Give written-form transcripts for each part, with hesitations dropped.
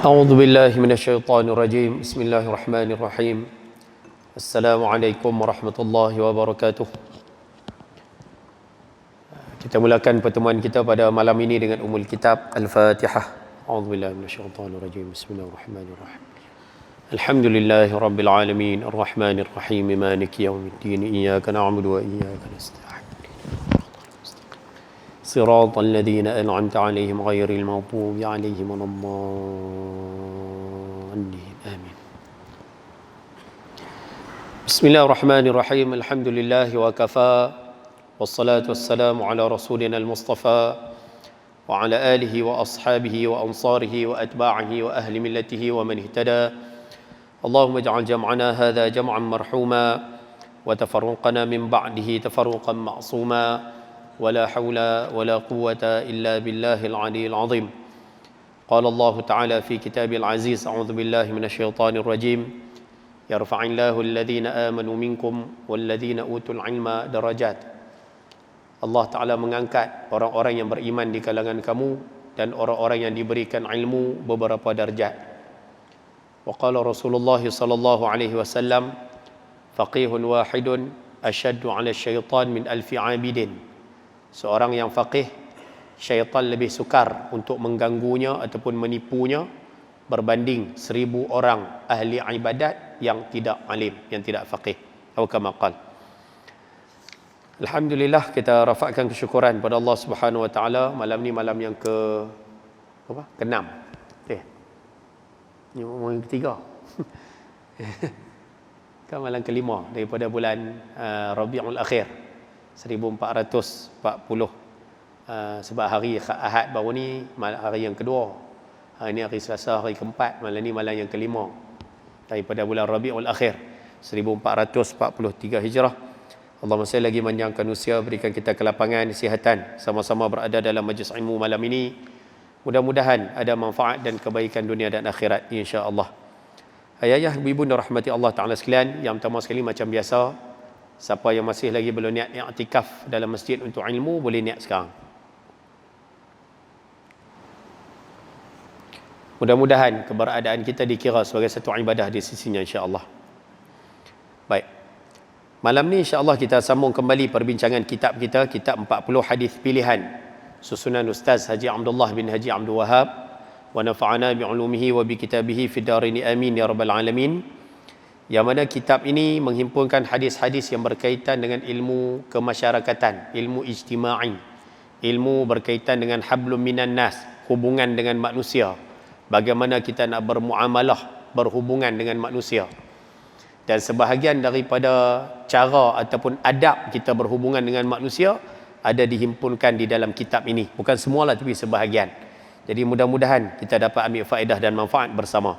أعوذ بالله من الشيطان الرجيم بسم الله الرحمن الرحيم السلام عليكم ورحمة الله وبركاته. Kita mulakan pertemuan kita pada malam ini dengan Ummul Kitab Al-Fatihah. A'udzu billahi minasyaitonir rajim. Bismillahirrahmanirrahim. Alhamdulillahi rabbil alamin arrahmanir rahim maliki yaumiddin iyyaka na'budu wa iyyaka nasta'in. صراط الذين أنعمت عليهم غير المغضوب عليهم ولا الضالين آمين. بسم الله الرحمن الرحيم الحمد لله وكفى والصلاة والسلام على رسولنا المصطفى وعلى آله وأصحابه وأنصاره وأتباعه وأهل ملته ومن اهتدى. اللهم اجعل جمعنا هذا جمعا مرحوما وتفرقنا من بعده تفرقا معصوما ولا حول ولا قوة إلا بالله العلي العظيم. قال الله تعالى في كتابه العزيز أعوذ بالله من الشيطان الرجيم يرفع الله الذين آمنوا منكم والذين أوتوا العلم درجات. Allah Ta'ala mengangkat orang-orang yang beriman di kalangan kamu dan orang-orang yang diberikan ilmu beberapa darjat. Wa qala Rasulullah sallallahu alaihi wasallam faqihun wahidun asyaddu 'ala syaitan min alfi 'abidin. Seorang yang faqih, syaitan lebih sukar untuk mengganggunya ataupun menipunya berbanding 1000 orang ahli ibadat yang tidak alim, yang tidak faqih. Atau kama qala. Alhamdulillah, kita rafakkan kesyukuran pada Allah Subhanahu wa taala. Malam ni malam yang ke-6. Ini malam yang ketiga. Kan malam kelima daripada bulan Rabiul Akhir 1440. Sebab hari Ahad baru ni hari yang kedua. Hari ni hari Selasa, hari keempat. Malam ni malam yang kelima daripada bulan Rabiul Akhir 1443 Hijrah. Allah masih lagi panjangkan usia, berikan kita kelapangan, kesihatan, sama-sama berada dalam majlis ilmu malam ini. Mudah-mudahan ada manfaat dan kebaikan dunia dan akhirat, insya-Allah. Ayah, ibu dan rahmati Allah Ta'ala sekalian, yang pertama sekali macam biasa, siapa yang masih lagi belum niat i'tikaf dalam masjid untuk ilmu, boleh niat sekarang. Mudah-mudahan keberadaan kita dikira sebagai satu ibadah di sisinya, insya-Allah. Baik. Malam ni insya-Allah kita sambung kembali perbincangan kitab kita, kitab 40 hadis pilihan susunan Ustaz Haji Abdullah bin Haji Abdul Wahab, wa nafa'ana bi 'ulumihi wa bi kitabihi fid dharain amin ya rabbal alamin. Yang mana kitab ini menghimpunkan hadis-hadis yang berkaitan dengan ilmu kemasyarakatan, ilmu ijtima'i, ilmu berkaitan dengan hablum minan nas, hubungan dengan manusia, bagaimana kita nak bermuamalah, berhubungan dengan manusia. Dan sebahagian daripada cara ataupun adab kita berhubungan dengan manusia ada dihimpunkan di dalam kitab ini. Bukan semualah, tapi sebahagian. Jadi mudah-mudahan kita dapat ambil faedah dan manfaat bersama.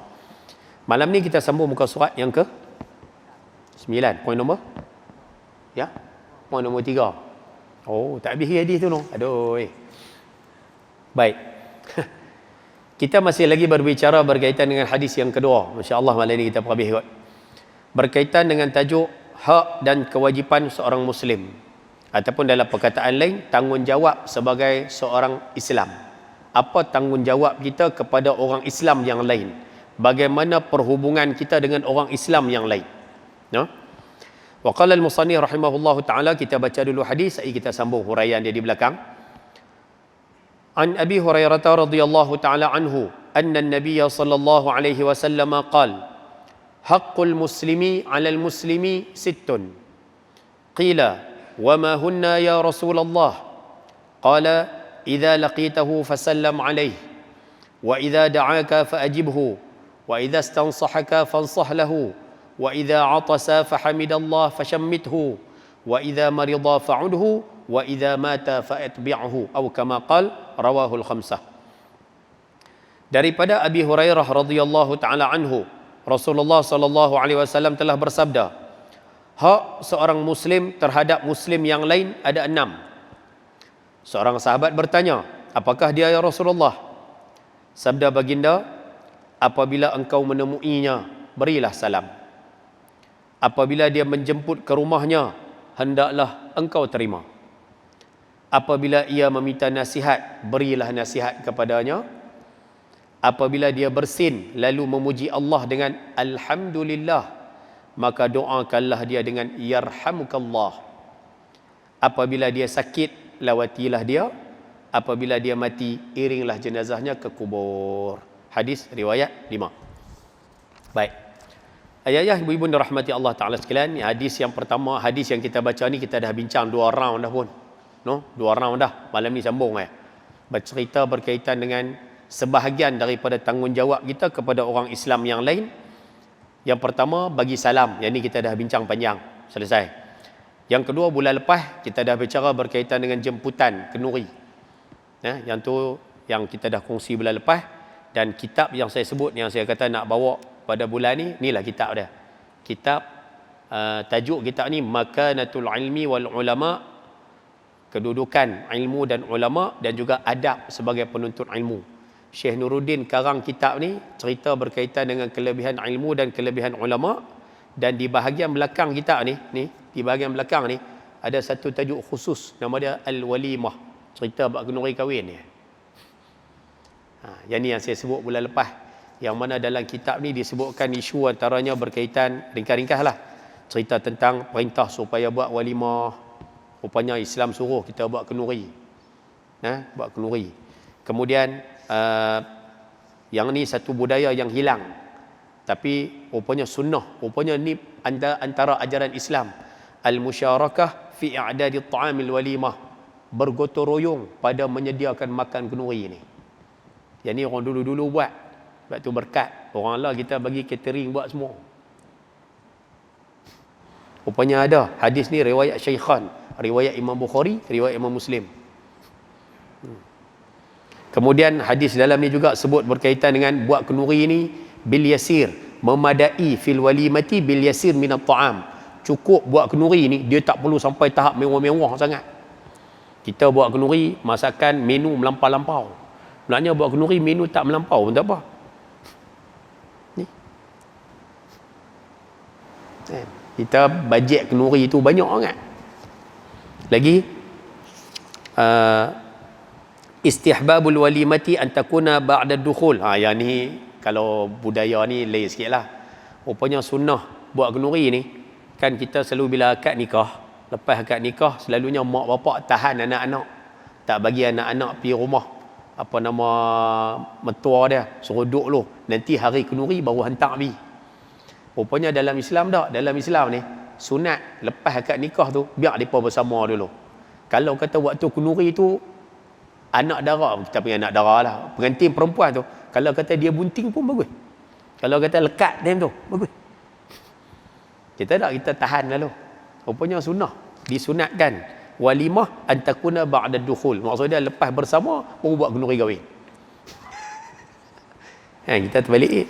Malam ni kita sambung muka surat yang ke 9. Poin nombor? Ya? Poin nombor 3. Oh, tak habis hadis tu no. Aduh. Baik. Kita masih lagi berbicara berkaitan dengan hadis yang kedua. Masya-Allah, malam ni kita habis kot. Berkaitan dengan tajuk hak dan kewajipan seorang Muslim, ataupun dalam perkataan lain, tanggungjawab sebagai seorang Islam. Apa tanggungjawab kita kepada orang Islam yang lain? Bagaimana perhubungan kita dengan orang Islam yang lain? No? Wa qala al-musannif rahimahullahu taala, kita baca dulu hadis, kita sambung huraian dia di belakang. An Abi Hurairah radhiyallahu taala anhu, anna an-nabiy sallallahu alaihi wasallam qala haqqul muslimi 'alal muslimi sittun. Qila wa ma hunna ya Rasulullah? Qala idza laqitahu fasallam alayhi wa idza da'aka faajibhu wa idza istansahaka fansah lahu wa idza 'atasa fahamidallah fashammithu wa idza marida fa'udhu wa idza mata fa'atbi'hu atau kama qala rawahu al-khamsah. Daripada Abi Hurairah radhiyallahu taala anhu, Rasulullah sallallahu alaihi wasallam telah bersabda, hak seorang muslim terhadap muslim yang lain ada 6. Seorang sahabat bertanya, apakah dia ya Rasulullah? Sabda baginda, apabila engkau menemuinya, berilah salam. Apabila dia menjemput ke rumahnya, hendaklah engkau terima. Apabila ia meminta nasihat, berilah nasihat kepadanya. Apabila dia bersin lalu memuji Allah dengan alhamdulillah, maka doakanlah dia dengan yarhamukallah. Apabila dia sakit, lawatilah dia. Apabila dia mati, iringlah jenazahnya ke kubur. Hadis riwayat 5. Baik. Ayah-ayah, ibu-ibu rahmati Allah Ta'ala sekalian, hadis yang pertama, hadis yang kita baca ni kita dah bincang 2 round dah pun. No? 2 round dah. Malam ni sambung bercerita berkaitan dengan sebahagian daripada tanggungjawab kita kepada orang Islam yang lain. Yang pertama, bagi salam. Yang ni kita dah bincang panjang. Selesai. Yang kedua, bulan lepas kita dah bicara berkaitan dengan jemputan kenuri. Yang tu yang kita dah kongsi bulan lepas. Dan kitab yang saya sebut, yang saya kata nak bawa pada bulan ni, inilah kitab dia. Kitab, tajuk kitab ni Makanatul Ilmi wal Ulama, kedudukan ilmu dan ulama, dan juga adab sebagai penuntut ilmu. Syekh Nuruddin karang kitab ni cerita berkaitan dengan kelebihan ilmu dan kelebihan ulama. Dan di bahagian belakang kitab ni di bahagian belakang ni ada satu tajuk khusus, nama dia Al-Walimah, cerita bab kenuri kahwin ni. Yang ni yang saya sebut bulan lepas, yang mana dalam kitab ni disebutkan isu antaranya berkaitan, ringkas-ringkas lah, cerita tentang perintah supaya buat walimah. Rupanya Islam suruh kita buat kenuri, buat kenuri. Kemudian yang ni satu budaya yang hilang, tapi rupanya sunnah, rupanya ni antara ajaran Islam, al-musyarakah fi i'dadi at-ta'amil walimah, bergotong royong pada menyediakan makan kenuri ni. Yang ni orang dulu-dulu buat, sebab tu berkat orang lah kita bagi catering buat semua. Rupanya ada hadis ni riwayat Syaikhan, riwayat Imam Bukhari, riwayat Imam Muslim. Kemudian hadis dalam ni juga sebut berkaitan dengan buat kenuri ni bil yasir, memadai fil walimati bil yasir min at-ta'am. Cukup buat kenuri ni, dia tak perlu sampai tahap mewah-mewah sangat. Kita buat kenuri, masakan menu melampau-lampau. Sebenarnya buat kenuri menu tak melampau pun tak apa. Ni. Kita bajet kenuri tu banyak sangat. Lagi istihbabul walimati an takuna ba'da dukhul. Yang ni kalau budaya ni lain sikitlah. Rupanya sunnah buat kenuri ni kan, kita selalu bila akad nikah, lepas akad nikah selalunya mak bapak tahan anak-anak, tak bagi anak-anak pergi rumah apa nama mertua dia, suruh duduk dulu, nanti hari kenuri baru hantar pergi. Rupanya dalam Islam tak, dalam Islam ni sunat lepas akad nikah tu biar mereka bersama dulu. Kalau kata waktu kenuri tu anak dara, kita punya anak dara lah, pengantin perempuan tu, kalau kata dia bunting pun bagus, kalau kata lekat time tu bagus, kita tak, kita tahan lalu. Rupanya sunnah, disunatkan walimah antakuna ba'da dukhul, maksudnya lepas bersama baru buat kenuri kahwin. Kita terbalik.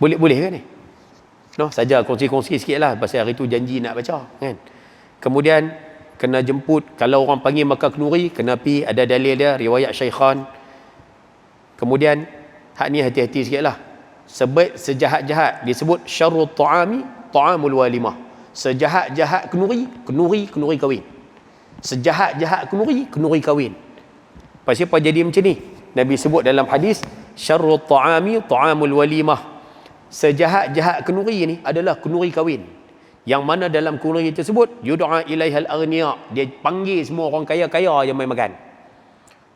Boleh kan ni? Saja kongsi-kongsi sikit lah, pasal hari tu janji nak baca kan. Kemudian kena jemput, kalau orang panggil makan kenuri kena pi, ada dalil dia riwayat Syaikhan. Kemudian hak ni hati-hati sikit lah, sebab sejahat-jahat disebut syarrut ta'ami ta'amul walimah. Sejahat-jahat kenuri kahwin. Sejahat-jahat kenuri kahwin. Pasal apa jadi macam ni? Nabi sebut dalam hadis syarrut ta'ami ta'amul walimah. Sejahat-jahat kenuri ni adalah kenuri kahwin. Yang mana dalam kenuri tersebut yud'a ilaihal aghniya, dia panggil semua orang kaya-kaya yang mai makan.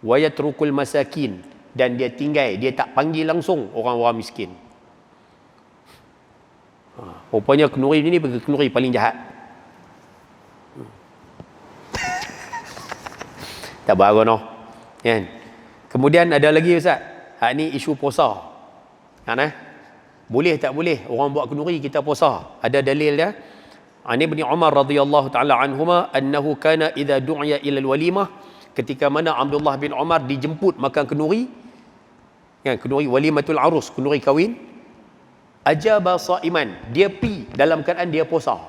Wa yatrukul masakin, dan dia tinggal, dia tak panggil langsung orang-orang miskin. Rupanya kenuri ni kenuri paling jahat. Tak bagus kan. Kemudian ada lagi ustaz, hak ni isu puasa kan. Boleh tak boleh orang buat kenuri kita puasa? Ada dalil dia. Ani bin Umar radhiyallahu taala anhuma annahu kana idza du'iya ila al-walimah, ketika mana Abdullah bin Umar dijemput makan kenuri kan, kenuri walimatul arus, kenuri kahwin, ajaba saiman, dia pi dalam keadaan dia puasa.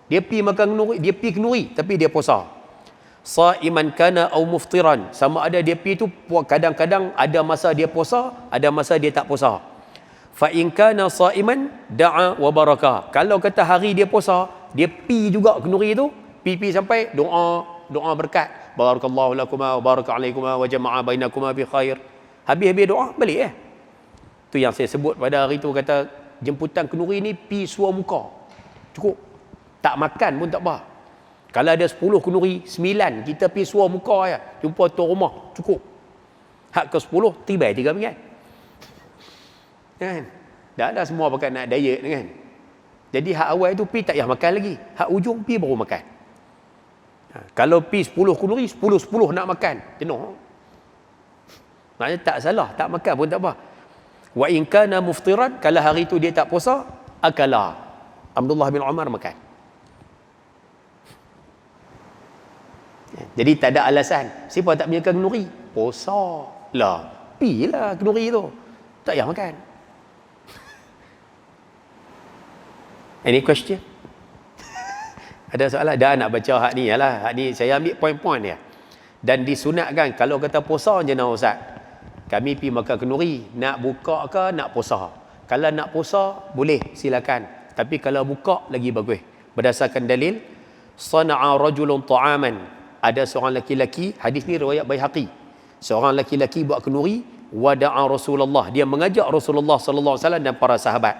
Dia pi makan kenuri, dia pi kenuri tapi dia puasa. Saiman kana au muftiran, sama ada dia pi tu kadang-kadang ada masa dia puasa, ada masa dia tak puasa. Fa in kana saiman da'a wa barakah, kalau kata hari dia puasa, dia pi juga kenuri tu, pi sampai doa berkat, barakallahu lakuma wa baraka alaikuma wa jama'a bainakuma bi khair. Habis-habis doa, balik Tu yang saya sebut pada hari tu, kata jemputan kenduri ni pi suar muka. Cukup. Tak makan pun tak apa. Kalau ada 10 kenduri, 9 kita pi suar muka ya. Jumpa tuan rumah, cukup. Hak ke 10, tiba 3 pinggan. Kan? Dah ada semua pakai nak diet kan. Jadi hak awal tu pi tak payah makan lagi. Hak ujung pi baru makan. Kalau pi 10 kenduri, 10 nak makan. Jenuh. Maknanya tak salah, tak makan pun tak apa. Wa in kana muftiran, kalau hari tu dia tak puasa, akala. Abdullah bin Umar makan. Jadi tak ada alasan. Siapa tak punya kenduri? Puasa. Lah, pi lah kenduri tu. Tak payah makan. Any question? Ada soalan? Dah nak baca hak ni lah. Hak ni saya ambil poin-poin dia. Dan disunatkan kalau kata puasa je nak Ustaz. Kami pergi makan kenduri, nak buka ke nak puasa. Kalau nak puasa boleh silakan. Tapi kalau buka lagi bagus. Berdasarkan dalil sana'a rajulun ta'aman. Ada seorang laki-laki, hadis ni riwayat Baihaqi. Seorang laki-laki buat kenduri, wada'a Rasulullah. Dia mengajak Rasulullah sallallahu alaihi wasallam dan para sahabat.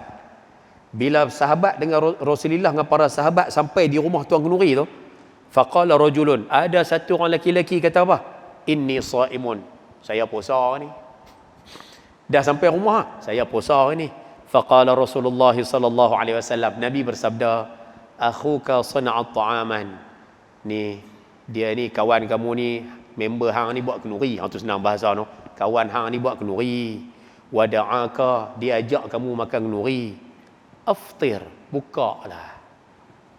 Bila sahabat dengan Rasulullah dengan para sahabat sampai di rumah tuan kenduri tu, faqala rajulun, ada satu orang laki-laki kata apa? Inni shaimun. Saya puasa ni. Dah sampai rumah, saya puasa ni. Faqala Rasulullah sallallahu alaihi wasallam, Nabi bersabda, akhuka sana'a ta'aman. Ni dia ni kawan kamu ni, member hang ni buat kenduri. Hang tu senang bahasa tu. Kawan hang ni buat kenduri. Wada'aka, dia ajak kamu makan kenduri. Aftir, bukalah.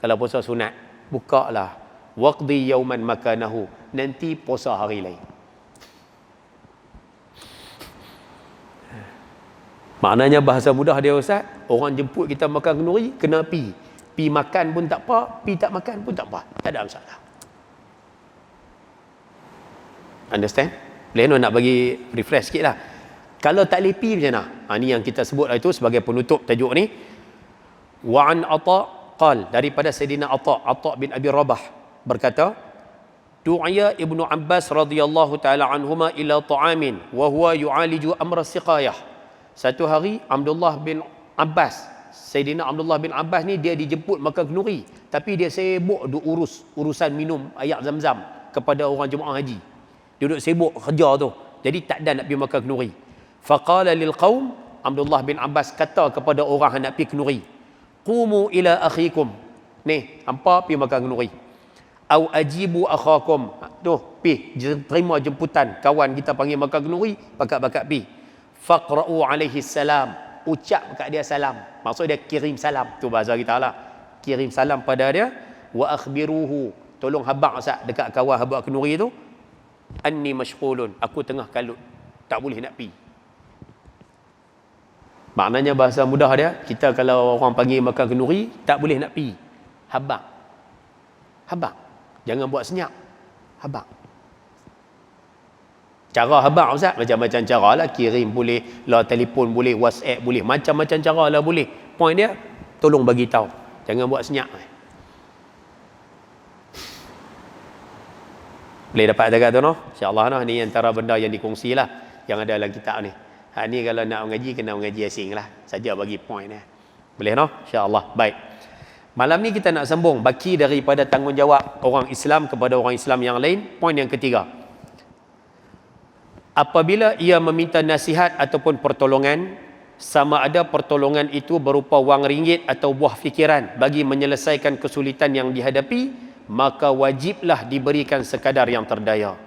Kalau puasa sunat, bukalah. Waqdi yauman makanahu, nanti puasa hari lain. Maknanya bahasa mudah dia Ustaz, orang jemput kita makan kenduri, kena pi. Pi makan pun tak apa, pi tak makan pun tak apa. Tak ada masalah. Understand? Boleh nak bagi refresh sikit lah. Kalau tak boleh pi macam mana? Ini yang kita sebut itu sebagai penutup tajuk ni. Wa'an Ata' qal, daripada Sayyidina Ata' bin Abi Rabah berkata, Du'ya Ibnu Abbas radhiyallahu ta'ala anhuma ila ta'amin wa huwa yu'aliju amra siqayah. Satu hari Abdullah bin Abbas, Sayyidina Abdullah bin Abbas ni dia dijemput makan kenduri, tapi dia sibuk urus urusan minum air Zam-Zam kepada orang jemaah haji. Dia duduk sibuk kerja tu. Jadi tak ada nak pergi makan kenduri. Faqala lil qaum, Abdullah bin Abbas kata kepada orang yang nak pergi kenduri, qumu ila akhikum. Ni, hampa pergi makan kenduri. Au ajibu akhakum. Tu, pergi terima jemputan kawan kita panggil makan kenduri, bakat-bakat pergi. Faqra'u alaihi salam, ucap kat dia salam. Maksud dia kirim salam. Tu bahasa kita lah. Kirim salam pada dia. Wa akhbiruhu, tolong habaq Ustaz dekat kawan habaq kenduri tu, anni mashghulun, aku tengah kalut, tak boleh nak pi. Maknanya bahasa mudah dia, kita kalau orang panggil makan kenduri tak boleh nak pi. Habaq. Habaq. Jangan buat senyap. Habaq. Cara habaq Ustaz macam-macam cara lah. Kirim boleh, lah telefon boleh, WhatsApp boleh, macam-macam cara lah boleh. Point dia, tolong bagi tahu. Jangan buat senyap. Boleh dapat dekat tu no? InsyaAllah no? Ni antara benda yang dikongsi lah, yang ada dalam kitab ni. Ni kalau nak mengaji, kena mengaji asing lah. Saja bagi point ni. Boleh no? InsyaAllah. Baik. Malam ni kita nak sambung baki daripada tanggungjawab orang Islam kepada orang Islam yang lain. Point yang ketiga. Apabila ia meminta nasihat ataupun pertolongan, sama ada pertolongan itu berupa wang ringgit atau buah fikiran bagi menyelesaikan kesulitan yang dihadapi, maka wajiblah diberikan sekadar yang terdaya.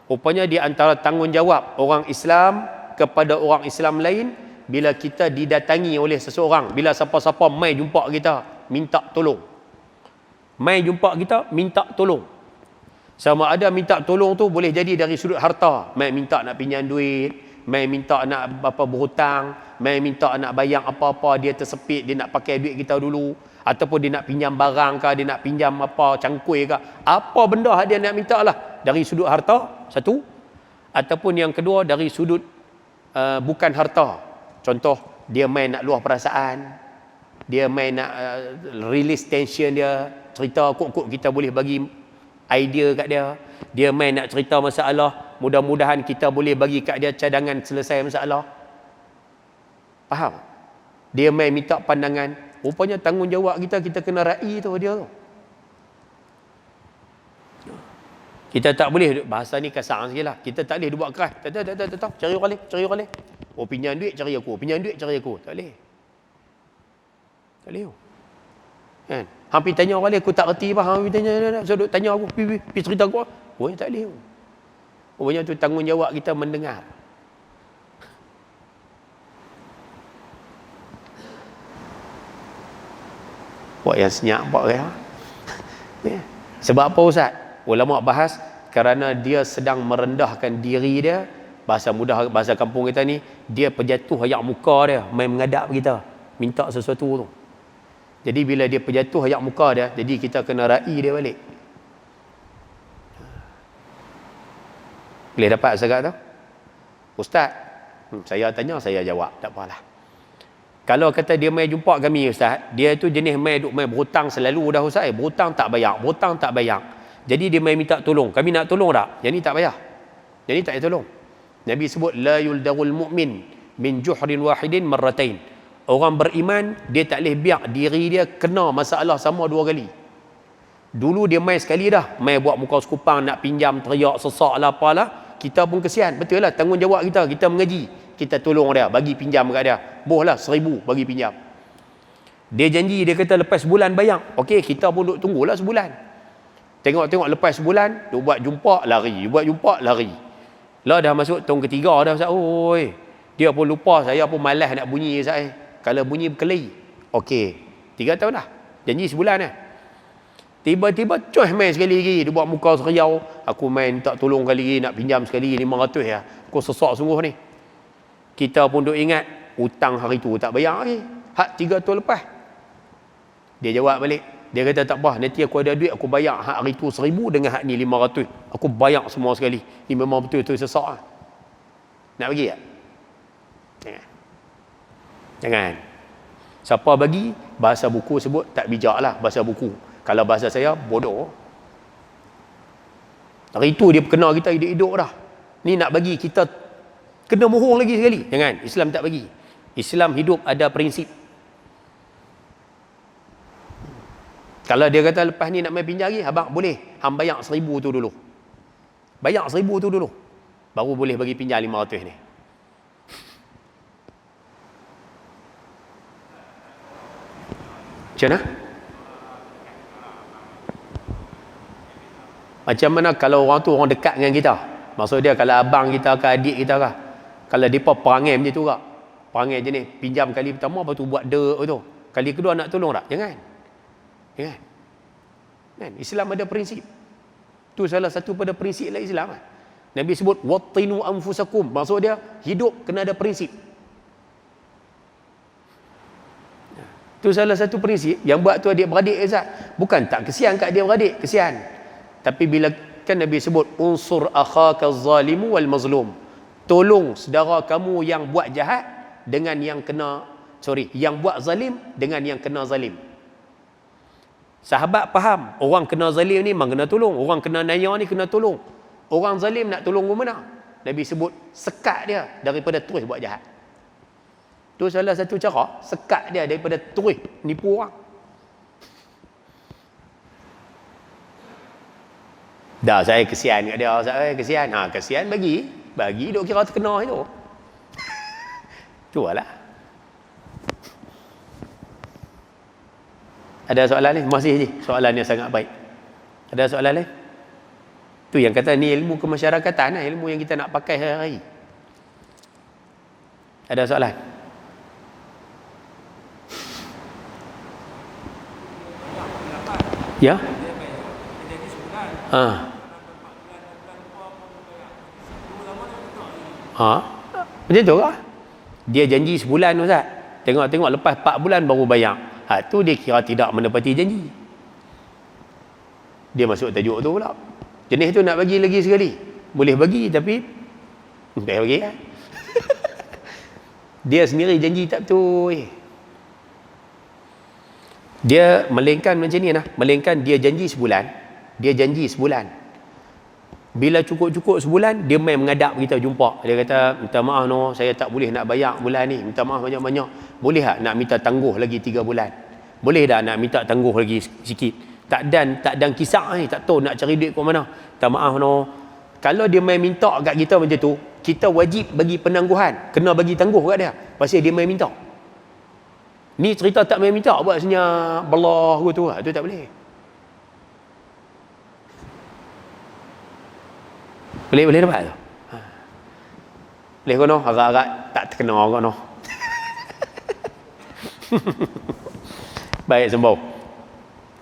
Rupanya di antara tanggungjawab orang Islam kepada orang Islam lain, bila kita didatangi oleh seseorang, bila siapa-siapa mai jumpa kita, minta tolong. Mai jumpa kita, minta tolong. Sama ada minta tolong tu boleh jadi dari sudut harta, mai minta nak pinjam duit, mai minta nak apa berhutang, mai minta nak bayar apa-apa, dia tersepit, dia nak pakai duit kita dulu, ataupun dia nak pinjam barang ke, dia nak pinjam apa cangkui ke, apa benda dia nak minta lah, dari sudut harta satu, ataupun yang kedua dari sudut bukan harta. Contoh, dia main nak luah perasaan, dia main nak release tension dia, cerita kok-kok kita boleh bagi idea kat dia. Dia main nak cerita masalah mudah-mudahan kita boleh bagi kat dia cadangan selesai masalah. Faham? Dia main minta pandangan, rupanya tanggungjawab kita kena raih tu dia tu. Kita tak boleh, bahasa ni kasar sikit lah, kita tak boleh buat keras. Tak, cari orang lain. Oh, pinjam duit cari aku, tak boleh. Tak boleh. Kan? Hampir tanya orang lain, aku tak reti apa. Hampir tanya aku, pergi cerita aku. Oh, tak boleh. Rupanya tu tanggungjawab kita mendengar. Buat yang senyap, buat ya. Sebab apa Ustaz? Ulama bahas kerana dia sedang merendahkan diri dia, bahasa mudah, bahasa kampung kita ni, dia perjatuh ayak muka dia, main menghadap kita, minta sesuatu tu. Jadi bila dia perjatuh ayak muka dia, jadi kita kena raih dia balik. Boleh dapat sekat tu? Ustaz, saya tanya, saya jawab, tak apalah. Kalau kata dia mai jumpa kami Ustaz, dia tu jenis mai berhutang selalu dah Ustaz, berhutang tak bayar. Jadi dia mai minta tolong. Kami nak tolong tak? Yang ni tak payah. Yang ni tak payah tolong. Nabi sebut la yuldarul mu'min min juhrin wahidin marratain. Orang beriman dia tak boleh biar diri dia kena masalah sama dua kali. Dulu dia mai sekali dah, mai buat muka sekupang nak pinjam, teriak sesak lah apalah, kita pun kesian. Betul lah, tanggungjawab kita mengaji, kita tolong dia, bagi pinjam kat dia. Bohlah 1,000 bagi pinjam. Dia janji, dia kata lepas sebulan bayar. Okey, kita pun duk tunggulah sebulan. Tengok lepas sebulan, duk buat jumpa lari. Lah dah masuk tahun ketiga dah Ustaz. Oi, dia pun lupa, saya pun malas nak bunyi Ustaz. Kalau bunyi berkelahi. Okey, 3 tahun dah. Janji sebulan dah. Tiba-tiba cuih main sekali lagi, dia buat muka seriau. Aku main tak tolong kali lagi, nak pinjam sekali 500 ya. Aku sesak sungguh ni. Kita pun duk ingat, hutang hari tu tak bayar lagi. Hak 3 tahun lepas. Dia jawab balik. Dia kata tak apa, nanti aku ada duit, aku bayar hak hari tu 1,000 dengan hak ni 500. Aku bayar semua sekali. Ni memang betul-betul sesak lah. Nak bagi tak? Jangan. Siapa bagi, bahasa buku sebut tak bijak lah, bahasa buku. Kalau bahasa saya, bodoh. Hari tu dia kena kita hidup-hidup dah. Ni nak bagi kita kena mohong lagi sekali. Jangan, Islam tak bagi. Islam hidup ada prinsip. Kalau dia kata lepas ni nak main pinjam lagi, abang boleh, hang bayar 1,000 tu dulu. Bayar 1,000 tu dulu. Baru boleh bagi pinjam 500 ni. Macam mana? Macam mana kalau orang tu orang dekat dengan kita? Maksud dia kalau abang kita ke adik kita ke? Kalau mereka perangai macam tu ke? Perangai jenis pinjam kali pertama, lepas tu buat dek tu. Kali kedua nak tolong tak? Jangan. Kan? Islam ada prinsip. Tu salah satu pada prinsip lah Islam. Nabi sebut wattinu anfusakum. Maksud dia hidup kena ada prinsip. Tu salah satu prinsip yang buat tu adik-beradik Ustaz. Bukan tak kesian kat dia beradik, kesian. Tapi bila kan Nabi sebut unsur akhaka zalimu wal mazlum. Tolong saudara kamu yang buat jahat dengan yang buat zalim dengan yang kena zalim. Sahabat faham, orang kena zalim ni memang kena tolong, orang kena naya ni kena tolong. Orang zalim nak tolong ke mana? Nabi sebut sekat dia daripada terus buat jahat. Tu salah satu cara, sekat dia daripada terus nipu orang. Dah saya kesian kat dia, saya kesian. Kesian bagi duk kira terkena itu. Tu lah. Ada soalan ni? Masih je. Soalan yang sangat baik. Ada soalan lain? Tu yang kata ni ilmu kemasyarakatan, ilmu yang kita nak pakai hari-hari. Ada soalan? Ya? Macam tu lah. Dia janji sebulan Ustaz. Tengok lepas 4 bulan baru bayar. Tu dia kira tidak menepati janji. Dia masuk tajuk tu pula. Jenis tu nak bagi lagi sekali. Boleh bagi tapi tak bagi lah. Dia sendiri janji tak betul. Dia melainkan macam ni lah. Melainkan dia janji sebulan. Bila cukup-cukup sebulan, dia main mengadap kita jumpa. Dia kata, minta maaf no, saya tak boleh nak bayar bulan ni. Minta maaf banyak-banyak. Boleh tak nak minta tangguh lagi 3 bulan? Boleh tak nak minta tangguh lagi sikit? Tak dan kisah ni, tak tahu nak cari duit kat mana. Minta maaf no. Kalau dia main minta kat kita macam tu, kita wajib bagi penangguhan. Kena bagi tangguh kat dia. Pasal dia main minta. Ni cerita tak main minta, buat senyap, belah tu. Tu tak boleh. Boleh dapat tu. Boleh kono, agak-agak tak terkena kono. Baik, sembuh.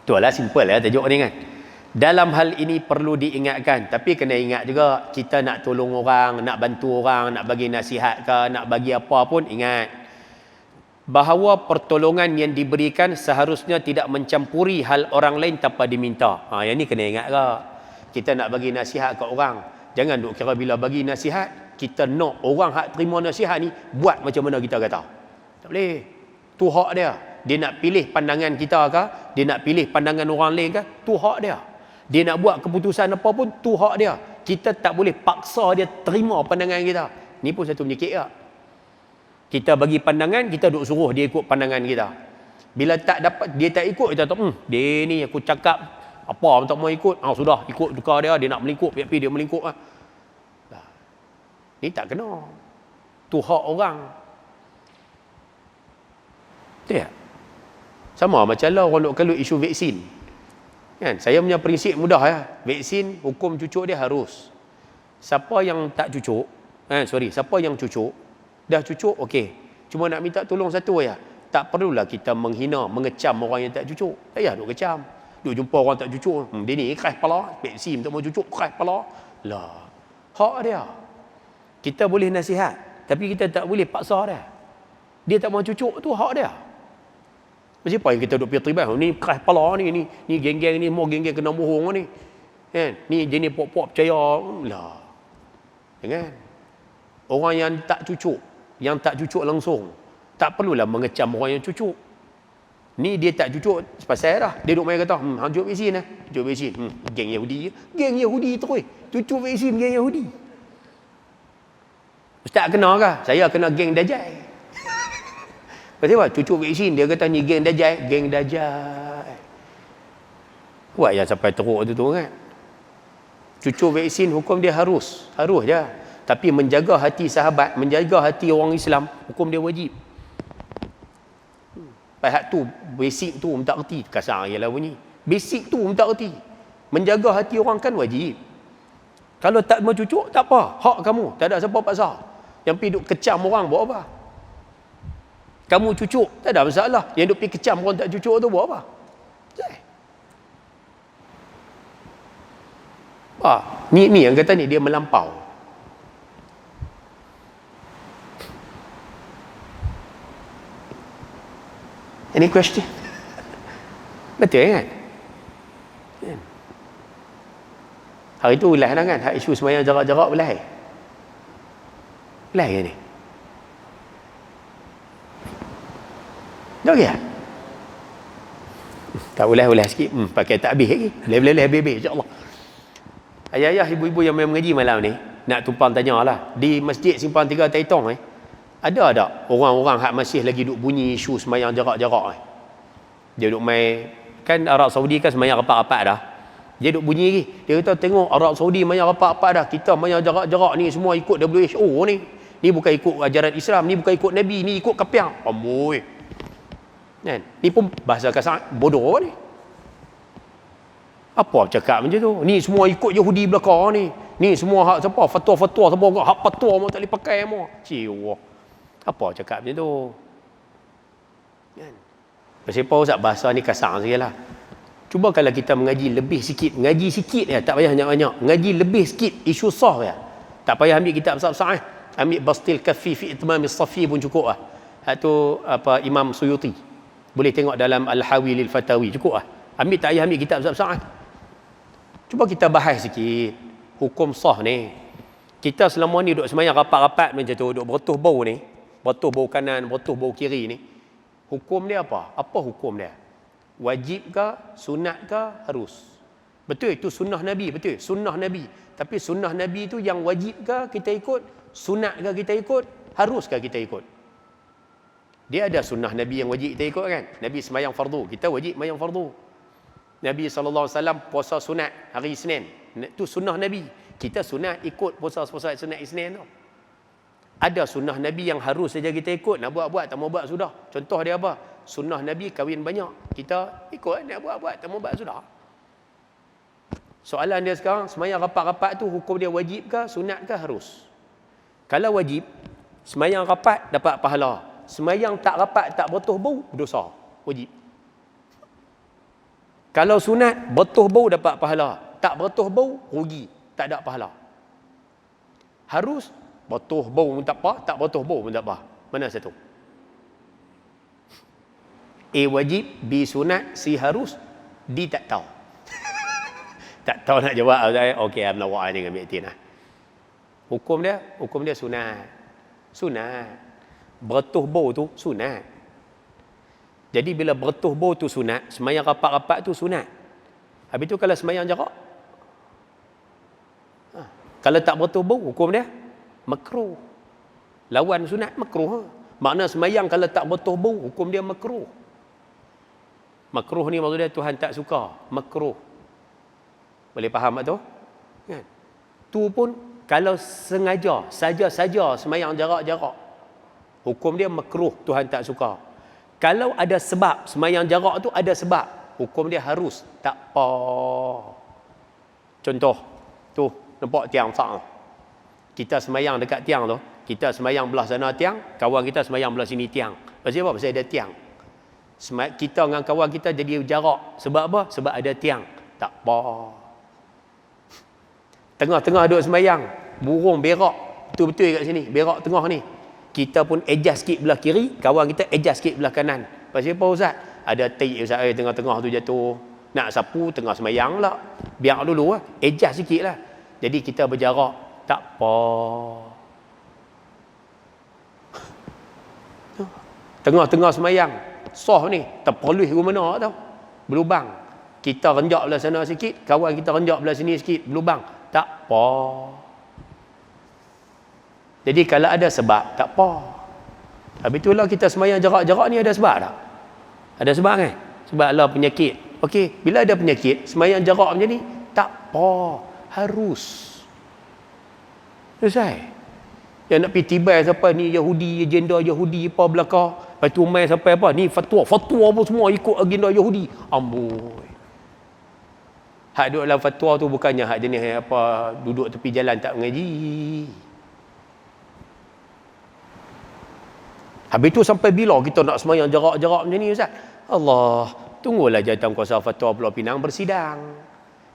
Itulah simple lah tajuk ni kan. Dalam hal ini perlu diingatkan, tapi kena ingat juga, kita nak tolong orang, nak bantu orang, nak bagi nasihat ke, nak bagi apa pun, ingat bahawa pertolongan yang diberikan seharusnya tidak mencampuri hal orang lain tanpa diminta. Yang ni kena ingat ke. Kita nak bagi nasihat ke orang, jangan duk kira bila bagi nasihat, kita nak orang hak terima nasihat ni buat macam mana kita kata. Tak boleh. Tu hak dia. Dia nak pilih pandangan kita ke, dia nak pilih pandangan orang lain ke, tu hak dia. Dia nak buat keputusan apa pun, tu hak dia. Kita tak boleh paksa dia terima pandangan kita. Ni pun satu penyakit ke. Kita bagi pandangan, kita duk suruh dia ikut pandangan kita. Bila tak dapat, dia tak ikut, kita tahu, dia ni aku cakap apa tak mau ikut. Sudah ikut tukar dia nak melingkup, tapi dia melingkup lah. Ni tak kena. Tu hak orang. Betul tak? Sama macam lah orang nak kalau isu vaksin. Kan? Saya punya prinsip mudah ya. Vaksin, hukum cucuk dia harus. Siapa yang tak cucuk, siapa yang cucuk, dah cucuk, okey. Cuma nak minta tolong satu ya. Tak perlulah kita menghina, mengecam orang yang tak cucuk. Tak payah duk kecam. Duk jumpa orang tak cucuk, dia ni keras kepala, vaksin tak mau cucuk, keras kepala. Lah, hak dia. Kita boleh nasihat, tapi kita tak boleh paksa dia. Dia tak mau cucuk tu hak dia. Macam apa yang kita duk pergi tribal, ni keras kepala ni geng-geng ni, semua geng-geng kena bohong ni. Kan? Ni jenis pok-pok percaya. Lah. Jangan. Orang yang tak cucuk langsung, tak perlulah mengecam orang yang cucuk. Ni dia tak cucuk pasal dah. Dia duk main kata, hancur vaksin lah. Cucuk vaksin. Geng Yahudi. Geng Yahudi terus. Cucuk vaksin geng Yahudi. Ustaz kena ke? Saya kena geng Dajjal. Pasal apa? Cucuk vaksin. Dia kata ni geng Dajjal. Geng Dajjal. Buat yang sampai teruk tu kan. Cucuk vaksin hukum dia harus. Harus je. Tapi menjaga hati sahabat, menjaga hati orang Islam, hukum dia wajib. Pihak tu, basic tu tak erti. Kasar ialah bunyi. Basic tu tak erti. Menjaga hati orang kan wajib. Kalau tak mau cucuk, tak apa. Hak kamu. Tak ada siapa paksa. Yang pergi duk kecam orang, buat apa? Kamu cucuk, tak ada masalah. Yang duk pergi kecam orang tak cucuk tu, buat apa? Ni yang kata ni, dia melampau. Any question? Betul kan? Hari tu ulah dah kan? Hak isu sembahyang jarak-jarak ulah. Ulah ke ni? Dah ke? Tak ulah sikit. Pakai tak habis lagi. Boleh habis insya-Allah. Ayah-ayah, ibu-ibu yang mengaji malam ni, nak tumpang tanya lah. Di Masjid Simpang 3 Taitong ada tak orang-orang hak masih lagi duk bunyi isu sembahyang jarak-jarak Dia duk main, kan Arab Saudi kan sembahyang rapat-rapat dah. Dia duk bunyi lagi. Dia kata tengok Arab Saudi sembahyang rapat-rapat dah. Kita sembahyang jarak-jarak ni semua ikut WHO ni. Ni bukan ikut ajaran Islam, ni bukan ikut Nabi, ni ikut kapiang. Amboi. Kan? Ni pun bahasa kasar bodoh ni. Apa cakap macam tu? Ni semua ikut Yahudi belakang ni. Ni semua hak siapa? Fatwa-fatwa siapa? Hak fatwa mau tak boleh pakai mau. Ciwa. Apa cakap macam tu? Kan? Pasal apa Ustaz bahasa ni kasar sajalah. Cuba kalau kita mengaji lebih sikit, ngaji sikit ya, tak payah banyak-banyak. Ngaji lebih sikit isu sah ya. Tak payah ambil kitab besar-besar Ambil Bastil Kafi fi Itmamis Safi pun cukup lah. Itu apa Imam Suyuti. Boleh tengok dalam Al-Hawi lil Fatawi, cukup lah. Tak payah ambil kitab besar-besar Cuba kita bahas sikit hukum sah ni. Kita selama ni duk sembahyang rapat-rapat macam tu, duk beretuh bau ni, beretuh bau kanan, beretuh bau kiri ni. Hukum dia apa? Apa hukum dia? Wajib ke, sunat ke, harus? Betul, itu sunnah Nabi, betul. Sunnah Nabi. Tapi sunnah Nabi itu yang wajib ke kita ikut? Sunat ke kita ikut? Haruskah kita ikut? Dia ada sunnah Nabi yang wajib kita ikut kan? Nabi sembahyang fardu, kita wajib sembahyang fardu. Nabi SAW puasa sunat hari Isnin. Itu sunnah Nabi. Kita sunat ikut puasa sunat Isnin tu. Ada sunnah Nabi yang harus saja kita ikut. Nak buat-buat, tak mau buat sudah. Contoh dia apa? Sunnah Nabi kahwin banyak. Kita ikut, nak buat-buat, tak mau buat sudah. Soalan dia sekarang, sembahyang rapat-rapat tu hukum dia wajib ke, sunat ke, harus? Kalau wajib, sembahyang rapat dapat pahala. Sembahyang tak rapat, tak bertuh bau, dosa. Wajib. Kalau sunat, bertuh bau dapat pahala. Tak bertuh bau, rugi. Tak ada pahala. Harus, bertuh bau pun tak apa, tak bertuh bau pun tak apa. Mana satu? A wajib, B sunat, C harus, D tak tahu. Tak tahu nak jawab saya. Okey, I'm not wa'ani dengan mi'tin lah. Hukum dia sunat. Sunat. Bertuh bau tu sunat. Jadi bila bertuh bau tu sunat, sembahyang rapat-rapat tu sunat. Habis tu kalau sembahyang jarak, kalau tak bertuh bau, hukum dia makruh. Lawan sunat makruh. Makna sembahyang kalau tak bertuh bau, hukum dia makruh. Makruh ni maksud dia Tuhan tak suka. Makruh. Boleh faham tak tu? Kan? Tu pun kalau sengaja, saja-saja sembahyang jarak-jarak, hukum dia makruh, Tuhan tak suka. Kalau ada sebab, sembahyang jarak tu ada sebab, hukum dia harus, tak apa. Contoh, tu nampak tiang fak. Kita sembahyang dekat tiang tu, kita sembahyang belah sana tiang, kawan kita sembahyang belah sini tiang. Pasal apa? Pasal ada tiang. Kita dengan kawan kita jadi jarak. Sebab apa? Sebab ada tiang. Tak apa. Tengah-tengah duduk sembahyang, burung berak betul-betul kat sini, berak tengah ni. Kita pun adjust sikit belah kiri, kawan kita adjust sikit belah kanan. Pasal apa Ustaz? Ada tai Ustaz, tengah-tengah tu jatuh. Nak sapu tengah sembahyang lah. Biar dulu lah, adjust sikit lah. Jadi kita berjarak, tak apa. Tengah-tengah sembahyang, soh ni, terpoluh ke mana tau. Berlubang. Kita renjak belah sana sikit, kawan kita renjak belah sini sikit, berlubang. Tak apa. Jadi kalau ada sebab, tak apa. Habis itulah kita sembahyang jarak-jarak ni ada sebab tak? Ada sebab kan? Sebab Allah penyakit. Okey, bila ada penyakit, sembahyang jarak macam ni, tak apa. Harus. Selesai. Yang nak pergi tibai siapa ni Yahudi, agenda Yahudi apa belakang. Lepas tu mai sampai apa? Ni fatwa apa semua ikut agenda Yahudi. Amboi. Hak duduk dalam fatwa tu bukannya hak jenis apa duduk tepi jalan tak mengaji. Habis tu sampai bila kita nak sembahyang jarak-jarak macam ni Ustaz? Allah, tunggulah Jawatankuasa Fatwa Pulau Pinang bersidang.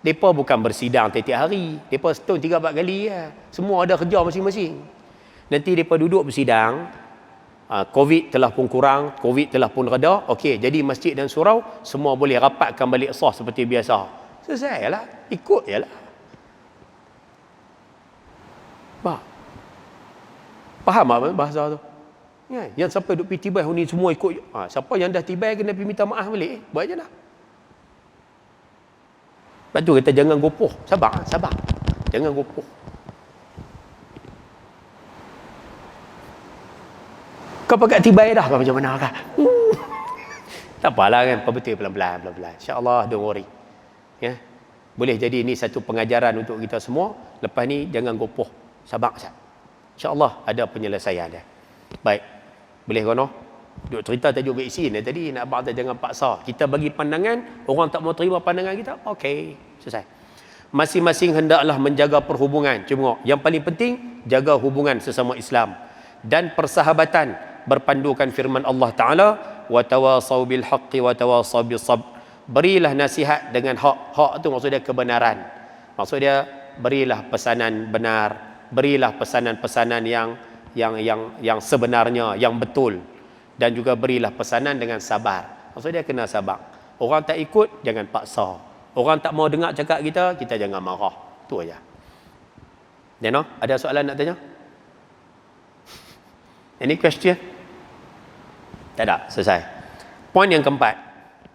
Depa bukan bersidang tiap-tiap hari. Depa setahun 3-4 kali ya. Semua ada kerja masing-masing. Nanti depa duduk bersidang, COVID telah pun kurang, COVID telah pun reda. Okey, jadi masjid dan surau semua boleh rapatkan balik sah seperti biasa. Selesai lah, ikut je lah. Faham tak bahasa tu? Ya, yang sampai duk pergi tibai ni semua ikut. Siapa yang dah tibai kena pergi minta maaf balik. Buat je lah. Lepas tu kita jangan gopoh. Sabar. Jangan gopoh. Kau pakai tibai dah macam mana kan? Tak apalah kan, betul pelan-pelan. InsyaAllah, don't worry. Ya. Boleh jadi ini satu pengajaran untuk kita semua. Lepas ni jangan gopoh. Sabar Ustaz. InsyaAllah ada penyelesaian dia. Baik. Boleh kono? Duk cerita tajuk vaksin tadi nak abang jangan paksa. Kita bagi pandangan, orang tak mau terima pandangan kita. Okey, selesai. Masing-masing hendaklah menjaga perhubungan. Cuma yang paling penting jaga hubungan sesama Islam dan persahabatan berpandukan firman Allah Taala, wa tawasau bil haqqi wa tawasau bis sabr. Berilah nasihat dengan hak. Hak tu maksudnya kebenaran. Maksud dia berilah pesanan benar, berilah pesanan-pesanan yang sebenarnya, yang betul, dan juga berilah pesanan dengan sabar. Maksud dia kena sabar. Orang tak ikut jangan paksa. Orang tak mau dengar cakap kita jangan marah. Tu aja. Deno, ada soalan nak tanya? Any question? Tak ada, selesai. Poin yang keempat.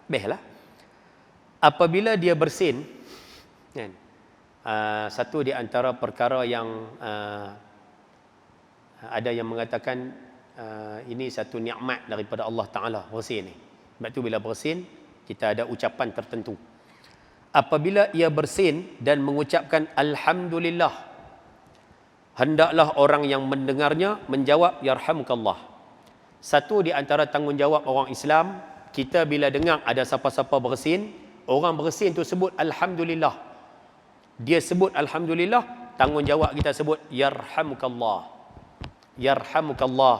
Baiklah. Apabila dia bersin, Kan? Satu di antara perkara yang ada yang mengatakan ini satu nikmat daripada Allah Ta'ala, bersin ni. Sebab tu bila bersin, kita ada ucapan tertentu. Apabila ia bersin dan mengucapkan Alhamdulillah, hendaklah orang yang mendengarnya menjawab Yarhamukallah. Satu di antara tanggungjawab orang Islam, kita bila dengar ada siapa-siapa bersin, orang bersin tu sebut Alhamdulillah. Dia sebut Alhamdulillah, tanggungjawab kita sebut Yarhamukallah. Yarhamukallah.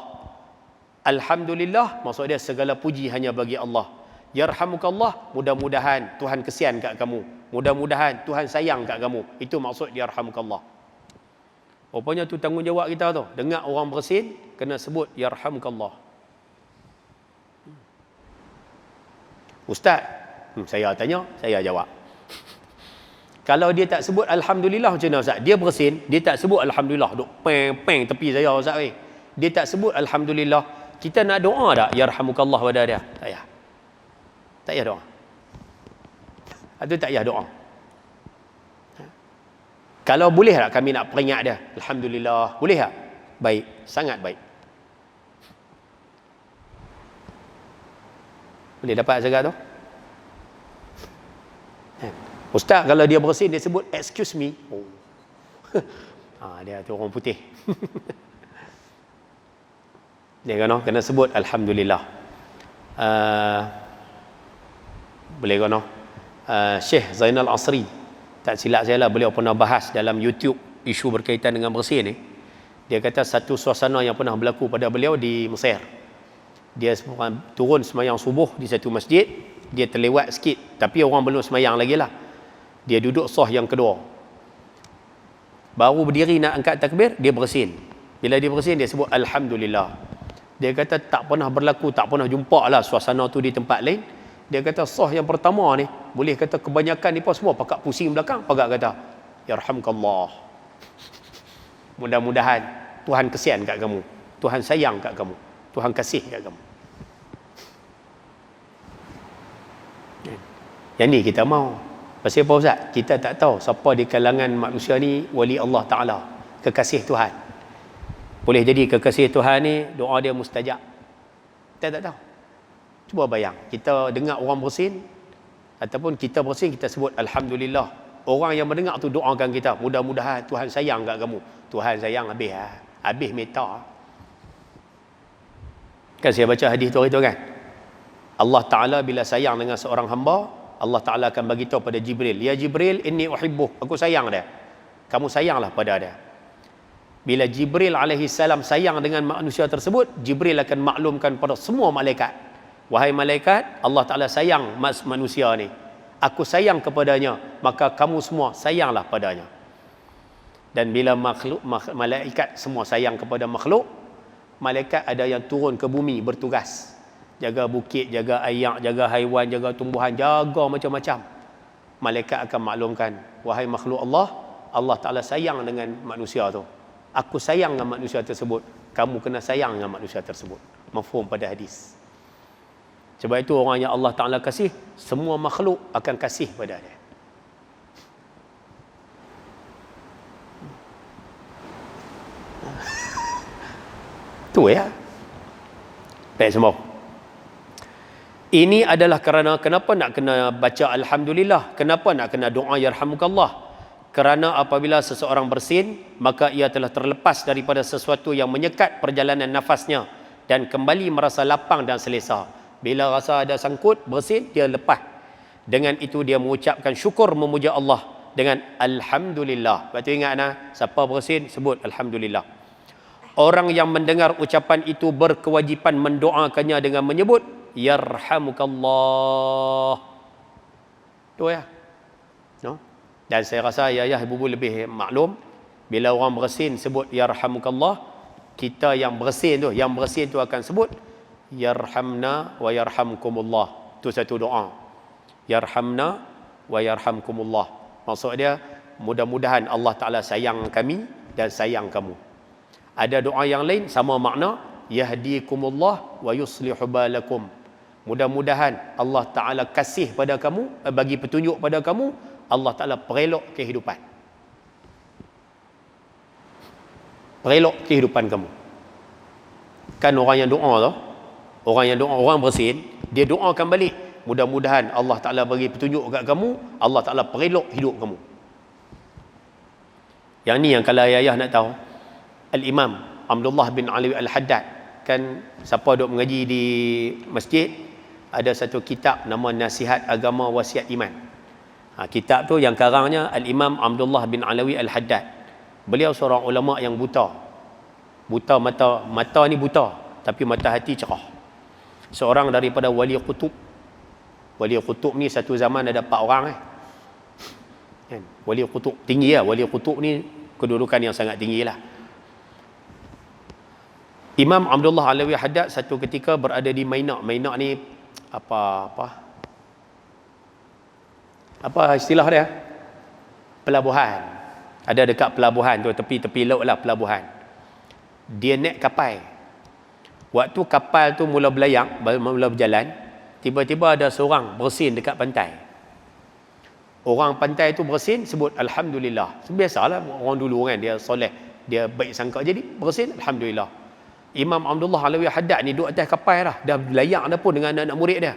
Alhamdulillah, maksud dia segala puji hanya bagi Allah. Yarhamukallah, mudah-mudahan Tuhan kesian kat kamu. Mudah-mudahan Tuhan sayang kat kamu. Itu maksud Yarhamukallah. Rupanya tu tanggungjawab kita tu. Dengar orang bersin, kena sebut Yarhamukallah. Ustaz, saya tanya, saya jawab. Kalau dia tak sebut Alhamdulillah macam mana Ustaz? Dia bersin, dia tak sebut Alhamdulillah. Duk peng-peng tepi saya Ustaz. Dia tak sebut Alhamdulillah. Kita nak doa tak? Yarhamukallah pada dia. Tak payah. Tak payah doa. Itu tak payah doa. Kalau boleh tak kami nak peringat dia? Alhamdulillah. Boleh tak? Baik. Sangat baik. Boleh dapat zakat tu? Ustaz kalau dia bersin dia sebut excuse me. Oh. Dia tu orang putih. Dia kena sebut Alhamdulillah. Boleh kena. Syekh Zainal Asri, tak silap saya lah, beliau pernah bahas dalam YouTube isu berkaitan dengan bersin ni. Dia kata satu suasana yang pernah berlaku pada beliau di Mesir. Dia turun semayang subuh di satu masjid, dia terlewat sikit, tapi orang belum semayang lagi lah. Dia duduk sah yang kedua. Baru berdiri nak angkat takbir, dia bersin. Bila dia bersin, dia sebut Alhamdulillah. Dia kata tak pernah berlaku, tak pernah jumpa lah suasana tu di tempat lain. Dia kata sah yang pertama ni, boleh kata kebanyakan ni pun semua pakak pusing belakang, pakak kata Yarhamkallah. Mudah-mudahan Tuhan kesian kat kamu, Tuhan sayang kat kamu, Tuhan kasih kat kamu. Yang ni kita mau. Pasal apa Ustaz? Kita tak tahu siapa di kalangan manusia ni wali Allah Ta'ala, kekasih Tuhan. Boleh jadi kekasih Tuhan ni doa dia mustajab. Kita tak tahu. Cuba bayang, kita dengar orang bersin ataupun kita bersin, kita sebut Alhamdulillah. Orang yang mendengar tu doakan kita, mudah-mudahan Tuhan sayang kat kamu. Tuhan sayang habis habis meta. Kan saya baca hadis tu hari tu kan. Allah Ta'ala bila sayang dengan seorang hamba, Allah Ta'ala akan bagi tahu pada Jibril, ya Jibril inni uhibbuh, aku sayang dia. Kamu sayanglah pada dia. Bila Jibril alaihi salam sayang dengan manusia tersebut, Jibril akan maklumkan pada semua malaikat, wahai malaikat, Allah Ta'ala sayang manusia ni, aku sayang kepadanya, maka kamu semua sayanglah padanya. Dan bila malaikat semua sayang kepada makhluk, malaikat ada yang turun ke bumi bertugas, jaga bukit, jaga ayak, jaga haiwan, jaga tumbuhan, jaga macam-macam. Malaikat akan maklumkan, wahai makhluk Allah, Allah Ta'ala sayang dengan manusia tu, aku sayang dengan manusia tersebut, kamu kena sayang dengan manusia tersebut. Mafhum pada hadis. Sebab itu orang yang Allah Ta'ala kasih, semua makhluk akan kasih pada dia. Tu ya. Baik semua. Ini adalah kerana kenapa nak kena baca Alhamdulillah, kenapa nak kena doa Yarhamukallah. Kerana apabila seseorang bersin, maka ia telah terlepas daripada sesuatu yang menyekat perjalanan nafasnya dan kembali merasa lapang dan selesa. Bila rasa ada sangkut, bersin, dia lepas. Dengan itu dia mengucapkan syukur memuja Allah dengan Alhamdulillah. Lepas tu ingat siapa bersin, sebut Alhamdulillah. Orang yang mendengar ucapan itu berkewajipan mendoakannya dengan menyebut Yarhamukallah. Tu ya. No? Dan saya rasa ayah ibu-ibu lebih maklum, bila orang bersin sebut Yarhamukallah, kita yang bersin tu akan sebut Yarhamna wa yarhamkumullah. Tu satu doa. Yarhamna wa yarhamkumullah. Maksud dia, mudah-mudahan Allah Ta'ala sayang kami dan sayang kamu. Ada doa yang lain sama makna, Yahdikumullah wa yuslihu balakum. Mudah-mudahan Allah Ta'ala kasih pada kamu, bagi petunjuk pada kamu, Allah Ta'ala perelok kehidupan. Perelok kehidupan kamu. Kan orang yang doa tu, orang bersin, dia doakan balik. Mudah-mudahan Allah Ta'ala bagi petunjuk kat kamu, Allah Ta'ala perelok hidup kamu. Yang ni yang kalau ayah nak tahu, Al-Imam Abdullah bin Alawi Al-Haddad, kan siapa duk mengaji di masjid, ada satu kitab nama Nasihat Agama Wasiat Iman. Kitab tu yang karangnya Al-Imam Abdullah bin Alawi Al-Haddad. Beliau seorang ulama yang buta. Buta mata ni buta, tapi mata hati cerah. Seorang daripada wali qutub. Wali qutub ni satu zaman ada 4 orang kan? Wali qutub tinggi lah. Wali qutub ni kedudukan yang sangat tinggi lah. Imam Abdullah Alawi Haddad satu ketika berada di Mainak. Mainak ni apa istilah dia? Pelabuhan. Ada dekat pelabuhan tu, tepi laut lah pelabuhan. Dia naik kapal. Waktu kapal tu mula belayang, mula berjalan, tiba-tiba ada seorang bersin dekat pantai. Orang pantai tu bersin, sebut Alhamdulillah. Biasalah orang dulu kan, dia soleh, dia baik sangka, jadi bersin Alhamdulillah. Imam Abdullah Alawi Haddad ni duduk atas kapal dah belayang dah pun dengan anak-anak murid dia.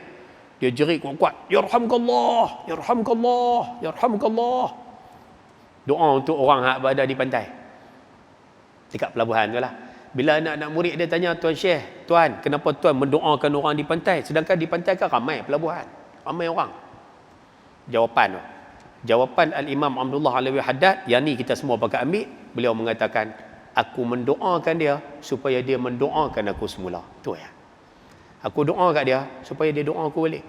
Dia jerit kuat-kuat, Yarhamkallah, Yarhamkallah, Yarhamkallah. Doa untuk orang yang berada di pantai, dekat pelabuhan tu lah. Bila anak-anak murid dia tanya, Tuan Syekh, Tuan, kenapa Tuan mendoakan orang di pantai? Sedangkan di pantai kan ramai pelabuhan, ramai orang. Jawapan Al-Imam Abdullah Alawi Haddad, yang ni kita semua pakai ambil. Beliau mengatakan, aku mendoakan dia supaya dia mendoakan aku semula. Tu ya. Aku doa kat dia supaya dia doa aku balik.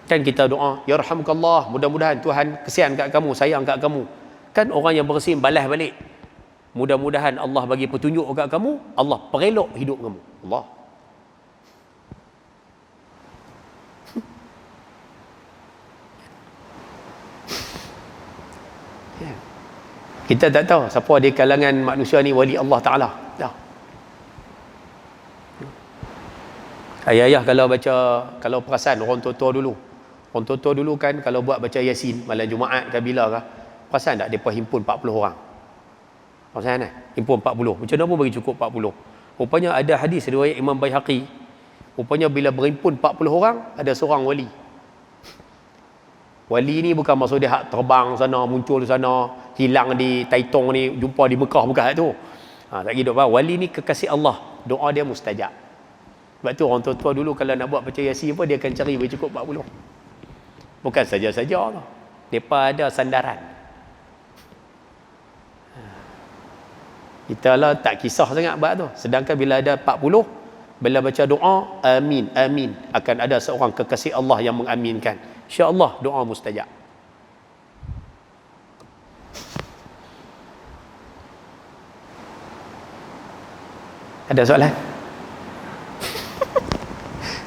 Kan kita doa, Yarhamkallah, mudah-mudahan Tuhan kesian kat kamu, sayang kat kamu. Kan orang yang bersin balas balik, mudah-mudahan Allah bagi petunjuk kat kamu, Allah perelok hidup kamu. Allah. Kita tak tahu siapa di kalangan manusia ni wali Allah Ta'ala. Tak. Ayah-ayah kalau perasan orang tua-tua dulu kan, kalau buat baca Yasin malam Jumaat ke bila ke, perasan tak mereka himpun 40 orang. Perasan kan? Himpun 40. Macam mana pun bagi cukup 40. Rupanya ada hadis riwayat Imam Baihaqi. Rupanya bila berhimpun 40 orang, ada seorang wali. Wali ni bukan maksud dia hak terbang sana, muncul sana, hilang di Taitung ni, jumpa di Mekah, bukan tu. Tak gitu apa. Wali ni kekasih Allah, doa dia mustajab. Sebab tu orang tua-tua dulu kalau nak buat baca Yasin apa, dia akan cari bagi cukup 40. Bukan saja-saja tu. Depa ada sandaran. Kita lah tak kisah sangat bab tu. Sedangkan bila ada 40, bila baca doa, amin, amin, akan ada seorang kekasih Allah yang mengaminkan. InsyaAllah doa mustajab. Ada soalan?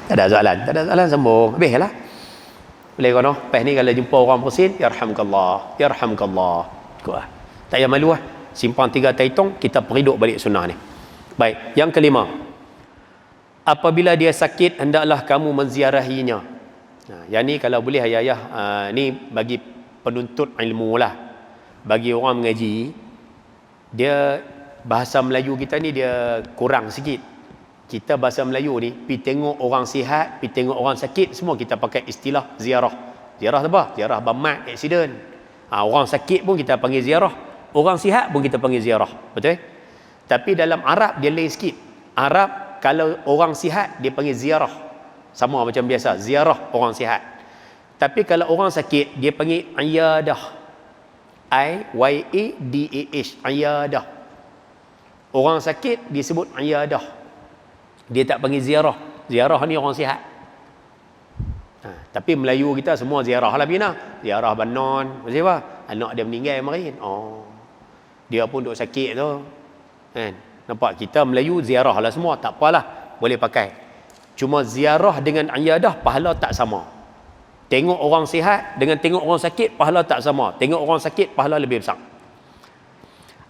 Tak ada soalan sambung. Habis lah. Boleh kau noh? Lepas ni kalau jumpa orang bersin, Yarhamkallah, Yarhamkallah. Cukup lah. Tak payah malu lah. Simpan 3 Taitung, kita periduk balik sunnah ni. Baik, yang kelima. Apabila dia sakit, hendaklah kamu menziarahinya. Yang ni kalau boleh ayah-ayah, ni bagi penuntut ilmu lah. Bagi orang mengaji, dia bahasa Melayu kita ni dia kurang sikit. Kita bahasa Melayu ni, pergi tengok orang sihat, pergi tengok orang sakit, semua kita pakai istilah ziarah. Ziarah apa? Ziarah bermat, aksiden. Orang sakit pun kita panggil ziarah. Orang sihat pun kita panggil ziarah. Betul? Tapi dalam Arab dia lain sikit. Arab kalau orang sihat dia panggil ziarah. Sama macam biasa, ziarah orang sihat. Tapi kalau orang sakit dia panggil iyadah. I-Y-A-D-A-H, iyadah. Orang sakit disebut iyadah. Dia tak panggil ziarah. Ziarah ni orang sihat. Tapi Melayu kita semua ziarah lah bina. Ziarah banon, macam apa? Anak dia meninggal kemarin. Dia pun duk sakit tu. Kan? Nampak, kita Melayu ziarah lah semua, tak apalah, boleh pakai. Cuma ziarah dengan iyadah pahala tak sama. Tengok orang sihat dengan tengok orang sakit pahala tak sama. Tengok orang sakit pahala lebih besar.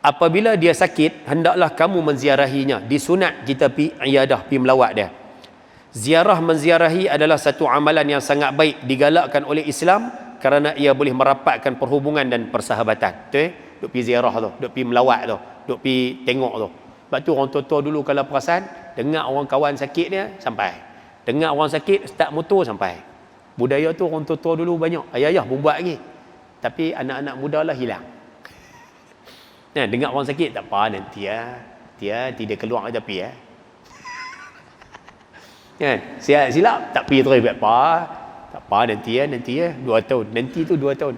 Apabila dia sakit, hendaklah kamu menziarahinya. Disunat kita pi iyadah, pi melawat dia. Ziarah menziarahi adalah satu amalan yang sangat baik digalakkan oleh Islam kerana ia boleh merapatkan perhubungan dan persahabatan. Betul? Duk pergi ziarah tu, duk pergi melawat tu, duk pergi tengok tu. Sebab tu orang tua-tua dulu kalau perasan, dengar orang kawan sakit dia sampai. Dengar orang sakit start motor sampai. Budaya tu orang tua-tua dulu banyak. Ayah-ayah pun buat lagi. Tapi anak-anak muda lah hilang. Nah, dengar orang sakit tak apa nanti ya. Dia tidak keluar tapi ya. Kan? Silap tak pergi terus tak apa. Tak apa nanti ya 2 tahun. Nanti tu 2 tahun.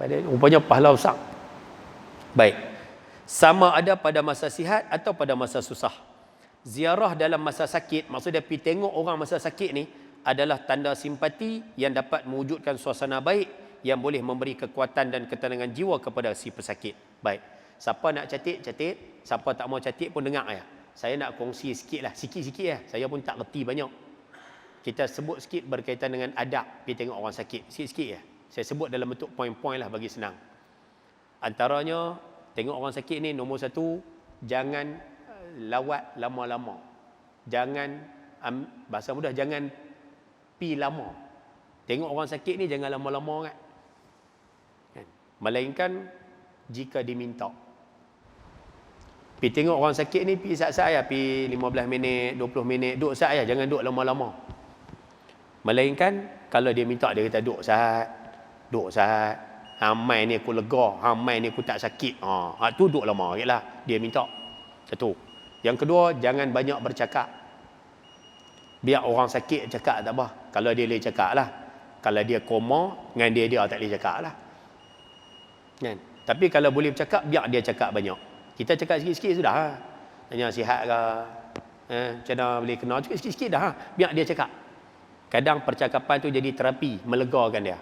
Padahal rupanya pahala besar. Baik. Sama ada pada masa sihat atau pada masa susah. Ziarah dalam masa sakit, maksudnya pergi tengok orang masa sakit ni adalah tanda simpati yang dapat mewujudkan suasana baik yang boleh memberi kekuatan dan ketenangan jiwa kepada si pesakit. Baik. Siapa nak catit. Siapa tak mau catit pun dengar ya. Saya nak kongsi sikit lah. Sikit-sikit ya. Saya pun tak reti banyak. Kita sebut sikit berkaitan dengan adab pergi tengok orang sakit. Sikit-sikit ya. Saya sebut dalam bentuk poin-poin lah bagi senang. Antaranya, tengok orang sakit ni nombor 1, jangan lawat lama-lama. Jangan, bahasa mudah, jangan pi lama. Tengok orang sakit ni jangan lama-lama kan. Melainkan jika diminta. Pergi tengok orang sakit ni, pergi saat-saat ya, pergi 15 minit, 20 minit, duduk saat ya, jangan duduk lama-lama. Melainkan kalau dia minta, dia kata duduk saat. Hamai ni aku lega, hamai ni aku tak sakit. Tu duduk lama lah. Dia minta. Satu. Yang kedua, jangan banyak bercakap. Biar orang sakit cakap tak apa. Kalau dia boleh cakap lah. Kalau dia koma, dengan dia tak boleh cakap lah. Kan? Tapi kalau boleh bercakap, biar dia cakap banyak. Kita cakap sikit-sikit sudah. Tanya sihat ke? Macam mana boleh kenal? Cakap sikit-sikit dah. Biar dia cakap. Kadang percakapan tu jadi terapi, melegakan dia.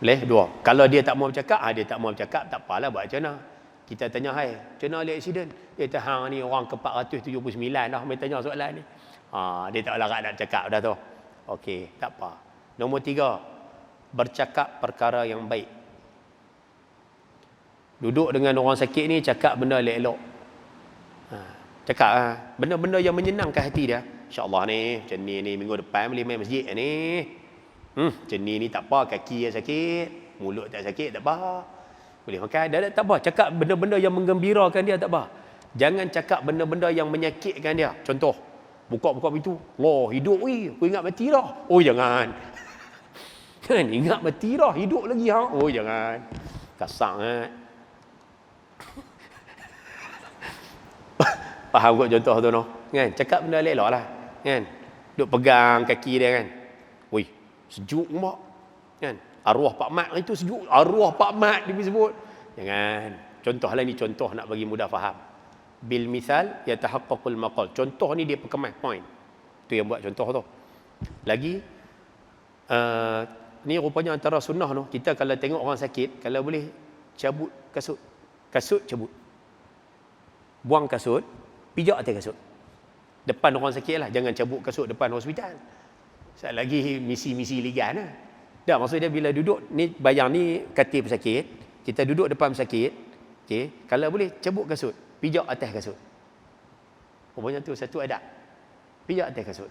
Boleh? 2. Kalau dia tak mau bercakap, dia tak mau bercakap, tak apalah buat macam mana. Kita tanya, hai, macam mana ada aksiden? Dia kata, hang ni orang ke 479 dah, main tanya soalan ni. Dia tak larat nak cakap dah tu. Okey, tak apa. Nombor 3, bercakap perkara yang baik. Duduk dengan orang sakit ni, cakap benda elok-elok. Cakap benda-benda yang menyenangkan hati dia. InsyaAllah ni, macam ni minggu depan boleh main masjid ni. Macam ni tak apa, kaki yang sakit, mulut tak sakit, tak apa. Boleh makan, tak apa. Cakap benda-benda yang menggembirakan dia, tak apa. Jangan cakap benda-benda yang menyakitkan dia. Contoh, buka-buka pintu. Allah, hidup weh, aku ingat mati dah. Oh, jangan. Kan, ingat mati dah, hidup lagi hang. Oh, jangan. Kasar sangat. Faham kot contoh tu no? Kan? Cakap benda elok lah. Kan? Duk pegang kaki dia kan. Wih, sejuk mak. Kan? Arwah Pak Mat itu sejuk. Arwah Pak Mat dia sebut. Jangan. Contohlah ni contoh nak bagi mudah faham. Bil misal yatahaqqaqul maqal. Contoh ni dia perkemas point. Tu yang buat contoh tu. Lagi ni rupanya antara sunnah tu. Kita kalau tengok orang sakit, kalau boleh cabut kasut. Kasut cabut. Buang kasut, pijak atas kasut. Depan orang sakit lah. Jangan cabut kasut depan hospital. Sekali lagi misi-misi ligan lah. Dah maksud dia bila duduk, ni bayang ni katil pesakit. Kita duduk depan pesakit. Okay. Kalau boleh, cabut kasut. Pijak atas kasut. Rupanya tu satu adab. Pijak atas kasut.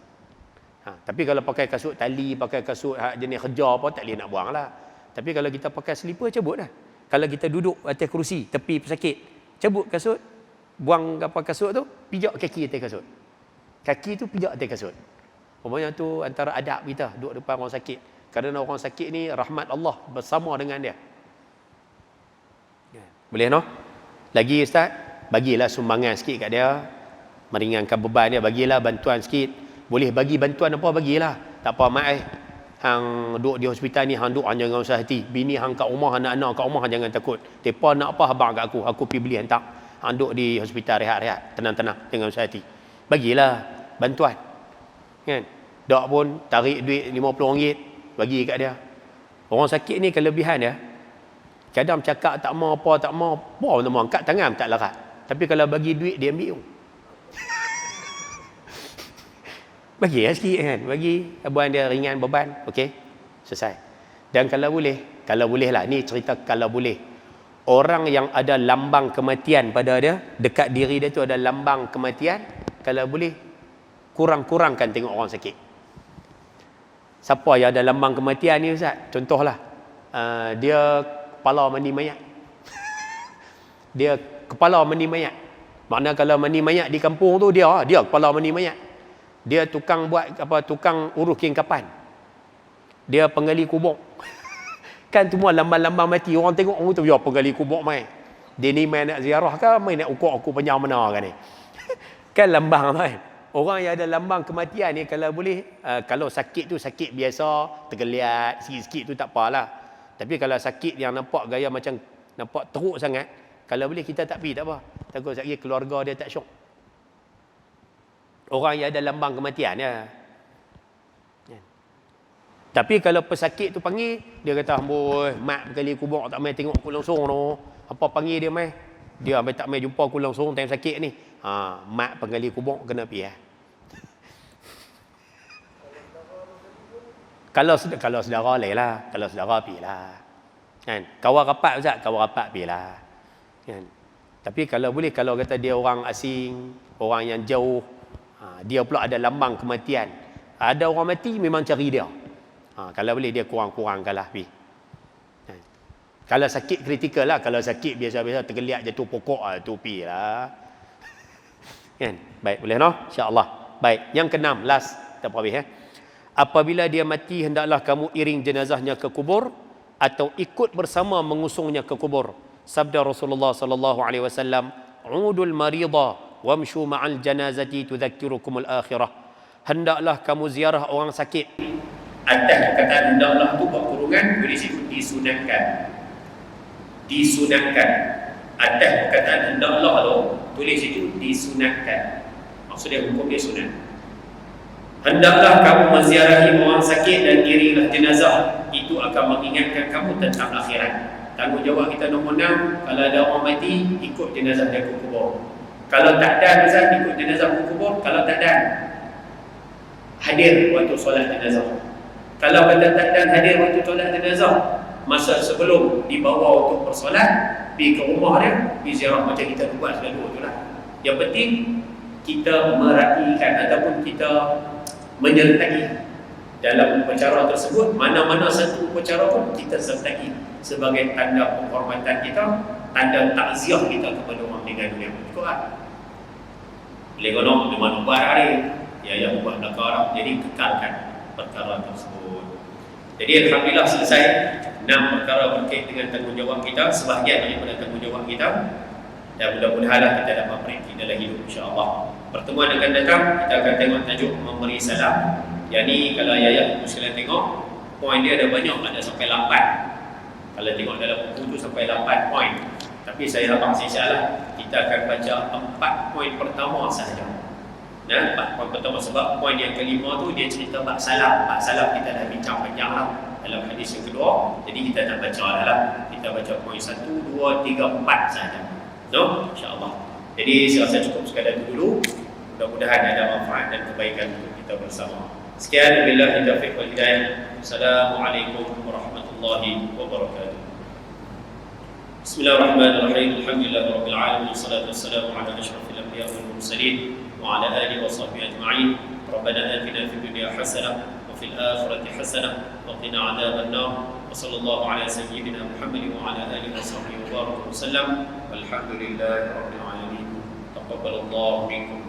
Tapi kalau pakai kasut tali, pakai kasut jenis kerja apa, tak boleh nak buang lah. Tapi kalau kita pakai slipper, cabut lah. Kalau kita duduk atas kerusi, tepi pesakit, cabut kasut, buang apa kasut tu, pijak kaki atas kasut. Kaki tu pijak atas kasut. Rupanya tu antara adab kita, duduk depan orang sakit. Kerana orang sakit ni rahmat Allah bersama dengan dia. Boleh no? Lagi Ustaz, bagilah sumbangan sikit kat dia. Meringankan beban dia, bagilah bantuan sikit. Boleh bagi bantuan apa, bagilah. Tak apa mak hang duduk di hospital ni, hang duduk hang jangan usah hati. Bini hang kat rumah, anak-anak kat rumah, hang jangan takut. Depa nak apa abang kat aku pergi beli hantar. Hang duduk di hospital rehat-rehat, tenang-tenang, jangan usah hati. Bagilah bantuan. Kan? Dak pun tarik duit RM50 bagi kat dia. Orang sakit ni kelebihan dia. Kadang cakap tak mau apa, tak mau angkat tangan tak larat. Tapi kalau bagi duit dia ambil. Bagi lah sikit kan. Bagi abuan dia ringan beban. Okey. Selesai. Dan kalau boleh lah. Ni cerita kalau boleh. Orang yang ada lambang kematian pada dia, dekat diri dia tu ada lambang kematian, kalau boleh kurang-kurangkan tengok orang sakit. Siapa yang ada lambang kematian ni Ustaz? Contohlah, dia kepala mandi mayat. Dia kepala mandi mayat. Makna kalau mandi mayat di kampung tu dia kepala mandi mayat. Dia tukang buat apa, tukang urus kain kapan. Dia penggali kubur. Kan semua lambang-lambang mati, orang tengok orang tu, ya penggali kubur mai. Dia ni main nak ziarah ke, main nak ukur aku panjang mana kan ni. Kan lambang mai. Orang yang ada lambang kematian ni kalau boleh, kalau sakit tu sakit biasa, tergeliat sikit-sikit tu tak apalah. Tapi kalau sakit yang nampak gaya macam nampak teruk sangat, kalau boleh kita tak pergi, tak apa. Takut sekali keluarga dia tak syok. Orang yang ada lambang kematian ya. Tapi kalau pesakit tu panggil, dia kata, "Amboi, mak berkali kubur tak mai tengok aku langsung tu." Apa panggil dia mai? Dia ambil tak mai jumpa aku langsung time sakit ni. Mak penggali kubur kena pergi ya. Kalau saudara lah, kalau saudara pergilah. Kan? Kawan rapat Ustaz, kawan rapat pergilah. Kan? Tapi kalau boleh, kalau kata dia orang asing, orang yang jauh, dia pula ada lambang kematian. Ada orang mati memang cari dia. Kalau boleh dia kurang-kurangkanlah pergi. Kalau sakit kritikal lah, kalau sakit biasa-biasa tergeliat jatuh pokok tu pergi lah. Kan? Baik, boleh no? Insya-Allah. Baik, yang keenam, last kita habis Apabila dia mati hendaklah kamu iring jenazahnya ke kubur atau ikut bersama mengusungnya ke kubur. Sabda Rasulullah sallallahu alaihi wasallam, "Udul marida wamshu ma'al janazati tudzakirukumul akhirah." Hendaklah kamu ziarah orang sakit. Atas perkataan hendaklah tu buat kurungan, boleh situ disunatkan. Disunatkan. Atas perkataan hendaklah tu, tulis situ disunatkan. Maksudnya hukum dia sunat. Hendaklah kamu menziarahi orang sakit dan iringlah jenazah. Itu akan mengingatkan kamu tentang akhirat. Tanggungjawab kita nombor 6, kalau ada orang mati, ikut jenazah dia ke kubur. Kalau tak ada, Ustaz, ikut jenazah ke kubur. Kalau tak ada, hadir waktu solat jenazah. Kalau kata tak dan hadir waktu solat jenazah, masa sebelum dibawa untuk bersolat, pergi ke rumah dia, pergi ziarah macam kita buat selalu tu lah. Yang penting kita meraihkan ataupun kita menyertai dalam upacara tersebut. Mana-mana satu upacara pun kita sertai sebagai tanda penghormatan kita, tanda takziah kita kepada orang meninggal dunia. Ikut lah. Boleh konon di mana buat hari yang buat belakang, jadi kekalkan perkara tersebut. Jadi alhamdulillah selesai 6 perkara berkait dengan tanggungjawab kita, sebahagian daripada tanggungjawab kita, dan mudah-mudahan kita dapat berhenti dalam hidup insya-Allah. Pertemuan akan datang kita akan tengok tajuk memberi salam. Yang ni kalau ayat sekalian tengok, poin dia ada banyak, ada sampai 8. Kalau tengok dalam buku tu sampai 8 poin. Tapi saya abang sisalah, kita akan baca 4 poin pertama sahaja. 4 poin pertama, sebab poin yang kelima tu dia cerita bab salam. Bab salam kita dah bincang panjang lah dalam hadis yang kedua. Jadi kita tak baca lah. Kita baca poin 1, 2, 3, 4 sahaja. No? InsyaAllah. Jadi saya rasa cukup sekadar itu dulu. Mudah-mudahan ada manfaat dan kebaikan untuk kita bersama. Sekian, billahi taufiq wal hidayah. Assalamualaikum warahmatullahi wabarakatuh. Bismillahirrahmanirrahim. Alhamdulillahirabbil alamin. Wassalatu wassalamu ala asyrafil anbiya'i wal mursalin wa ala alihi wa sahbihi ajma'in. Rabbana atina fid dunya hasanah wa fil akhirati hasanah wa qina adzaban nar. Wa sallallahu ala sayyidina Muhammadin wa ala alihi wa sahbihi wa baraka wa sallam. Walhamdulillahirabbil alamin. Taqabbalallahu minkum